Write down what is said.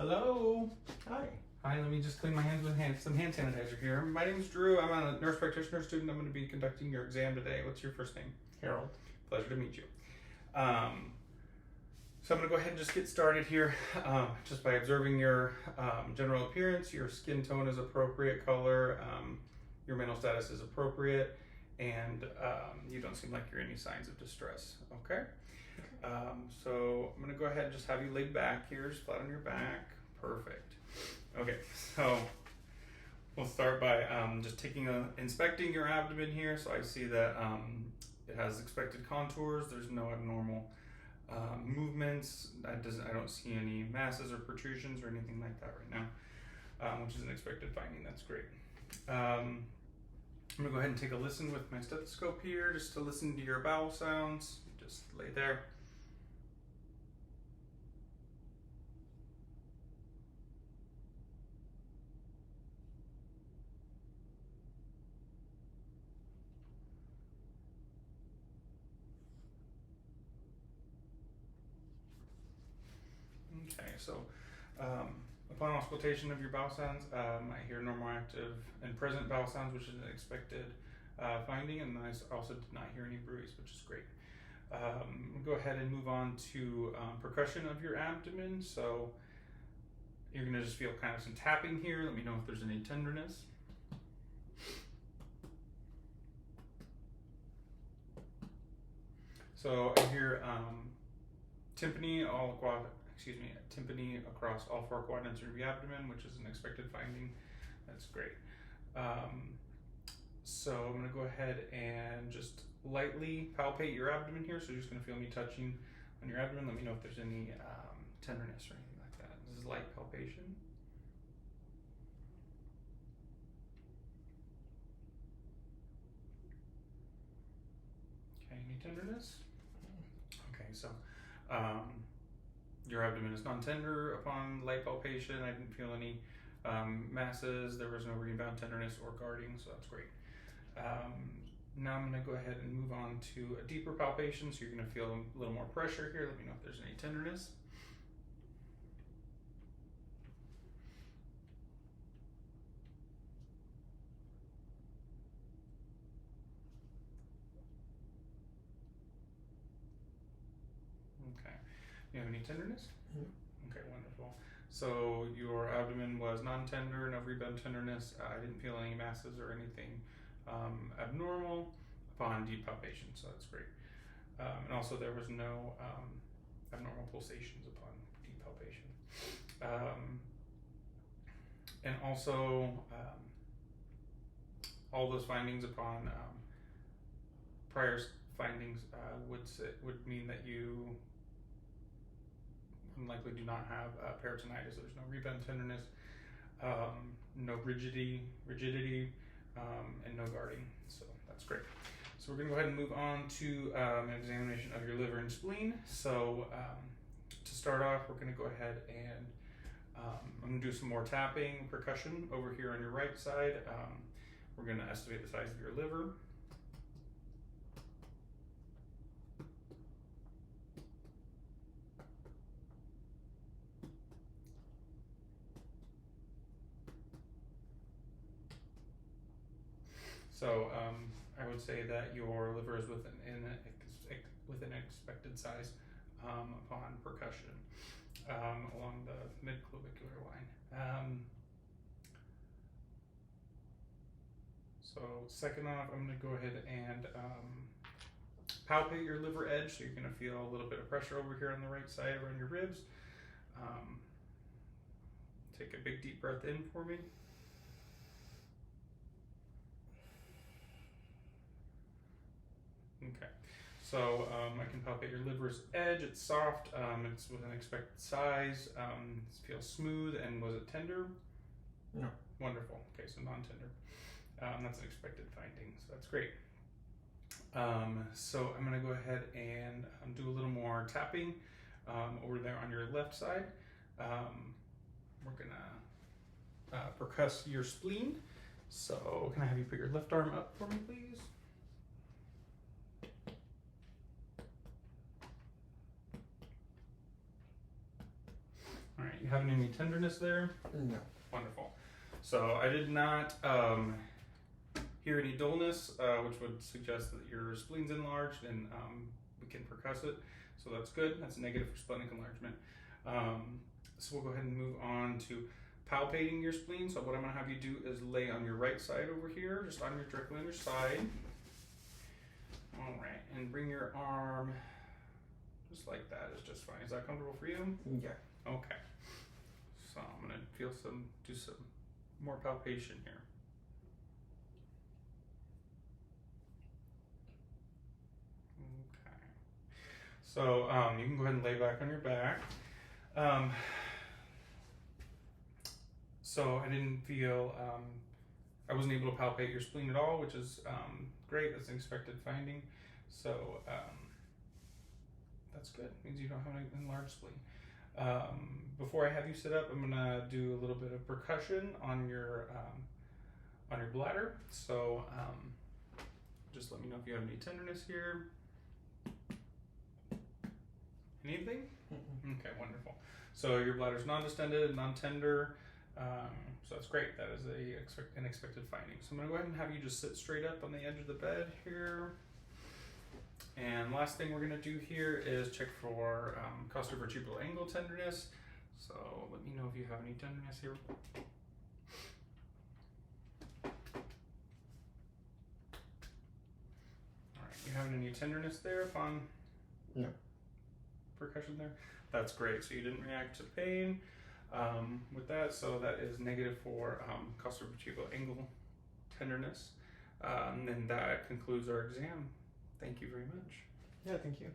Hello. Hi. Hi, let me just clean my hands with some hand sanitizer here. My name's Drew. I'm a nurse practitioner student. I'm going to be conducting your exam today. What's your first name? Harold. Pleasure to meet you. So I'm going to go ahead and just get started here just by observing your general appearance. Your skin tone is appropriate color. Your mental status is appropriate. And you don't seem like you're any signs of distress. Okay? So I'm going to go ahead and just have you laid back here, just flat on your back. Perfect. Okay, so we'll start by just inspecting your abdomen here. So I see that it has expected contours. There's no abnormal movements. I don't see any masses or protrusions or anything like that right now, which is an expected finding. That's great. I'm gonna go ahead and take a listen with my stethoscope here, just to listen to your bowel sounds. Just lay there. Okay, so upon auscultation of your bowel sounds, I hear normal, active, and present bowel sounds, which is an expected finding, and I also did not hear any bruise, which is great. We'll go ahead and move on to percussion of your abdomen. So you're going to just feel kind of some tapping here. Let me know if there's any tenderness. So I hear tympany across all four quadrants of your abdomen, which is an expected finding. That's great. So I'm going to go ahead and just lightly palpate your abdomen here. So you're just going to feel me touching on your abdomen. Let me know if there's any tenderness or anything like that. This is light palpation. Okay, any tenderness? Okay, so your abdomen is non-tender upon light palpation. I didn't feel any masses. There was no rebound tenderness or guarding, so that's great. Now I'm going to go ahead and move on to a deeper palpation. So you're going to feel a little more pressure here. Let me know if there's any tenderness. Okay. You have any tenderness? Mm-hmm. Okay, wonderful. So your abdomen was non-tender, no rebound tenderness. I didn't feel any masses or anything abnormal upon deep palpation, so that's great. And also there was no abnormal pulsations upon deep palpation. And also all those findings upon prior findings would mean that you likely do not have peritonitis. There's no rebound tenderness, no rigidity, and no guarding. So that's great. So we're going to go ahead and move on to an examination of your liver and spleen. So to start off, we're going to go ahead and I'm going to do some more tapping, percussion over here on your right side. We're going to estimate the size of your liver. So I would say that your liver is within an expected size upon percussion along the midclavicular line. So second off, I'm going to go ahead and palpate your liver edge. So you're going to feel a little bit of pressure over here on the right side around your ribs. Take a big deep breath in for me. Okay, so I can palpate your liver's edge. It's soft. It's within expected size. It feels smooth. And was it tender? No. Wonderful. Okay, so non-tender. That's an expected finding, so that's great. So I'm going to go ahead and do a little more tapping over there on your left side. We're going to percuss your spleen. So can I have you put your left arm up for me, please? All right, you having any tenderness there? No. Wonderful. So I did not hear any dullness, which would suggest that your spleen's enlarged, and we can percuss it. So that's good. That's negative for splenic enlargement. So we'll go ahead and move on to palpating your spleen. So what I'm going to have you do is lay on your right side over here, just directly on your side. All right, and bring your arm just like that is just fine. Is that comfortable for you? Yeah. Okay. So I'm going to do some more palpation here. Okay. So you can go ahead and lay back on your back. So I didn't feel, I wasn't able to palpate your spleen at all, which is great. That's an expected finding. So that's good. It means you don't have an enlarged spleen. Before I have you sit up, I'm gonna do a little bit of percussion on your bladder. So just let me know if you have any tenderness here. Anything? Mm-mm. Okay, wonderful. So your bladder's non-distended, non-tender. So that's great. That is an expected finding. So I'm gonna go ahead and have you just sit straight up on the edge of the bed here. And last thing we're gonna do here is check for costovertebral angle tenderness. So let me know if you have any tenderness here. All right, you having any tenderness there upon No. percussion there? That's great. So you didn't react to pain with that. So that is negative for costovertebral angle tenderness. And that concludes our exam. Thank you very much. Yeah, thank you.